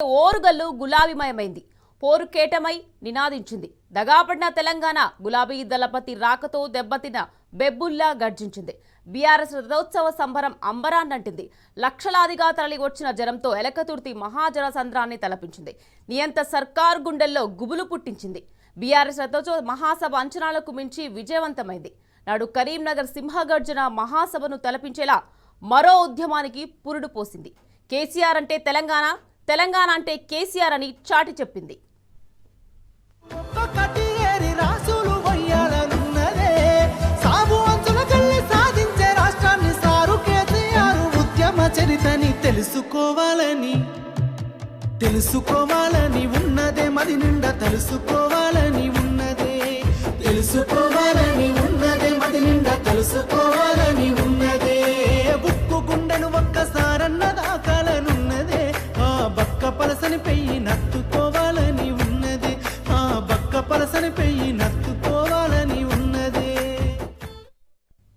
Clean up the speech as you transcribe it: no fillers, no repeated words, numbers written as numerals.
ఓరుగల్లు గులాబీమయమైంది. పోరుకేటమై నినాదించింది. దగాపడిన తెలంగాణ గులాబీ దళపతి రాకతో దెబ్బతిన్న బెబ్బుల్లా గర్జించింది. బీఆర్ఎస్ రథోత్సవ సంబరం అంబరాన్నంటింది. లక్షలాదిగా తరలి వచ్చిన జనంతో ఎలకతుర్తి మహాజన సంద్రాన్ని తలపించింది. నియంత సర్కార్ గుండెల్లో గుబులు పుట్టించింది. బీఆర్ఎస్ రథోత్సవ మహాసభ అంచనాలకు మించి విజయవంతమైంది. నాడు కరీంనగర్ సింహగర్జన మహాసభను తలపించేలా మరో ఉద్యమానికి పురుడు పోసింది. కేసీఆర్ అంటే తెలంగాణ, తెలంగాణ అంటే కేసీఆర్ అని చాటి చెప్పింది. తెలుసుకోవాలని ఉన్నదే మది నిండా తెలుసుకోవాలని ఉన్నదే మది నిండా తెలుసుకోవాలని ఉన్నదే బుక్కు గుండెను ఒక్కసారన్న దాకాలనున్నదే ఆ బక్క పలసని పెయ్యి నట్టుకోవాలని ఉన్నదే ఆ బక్క పలసని పెయ్యి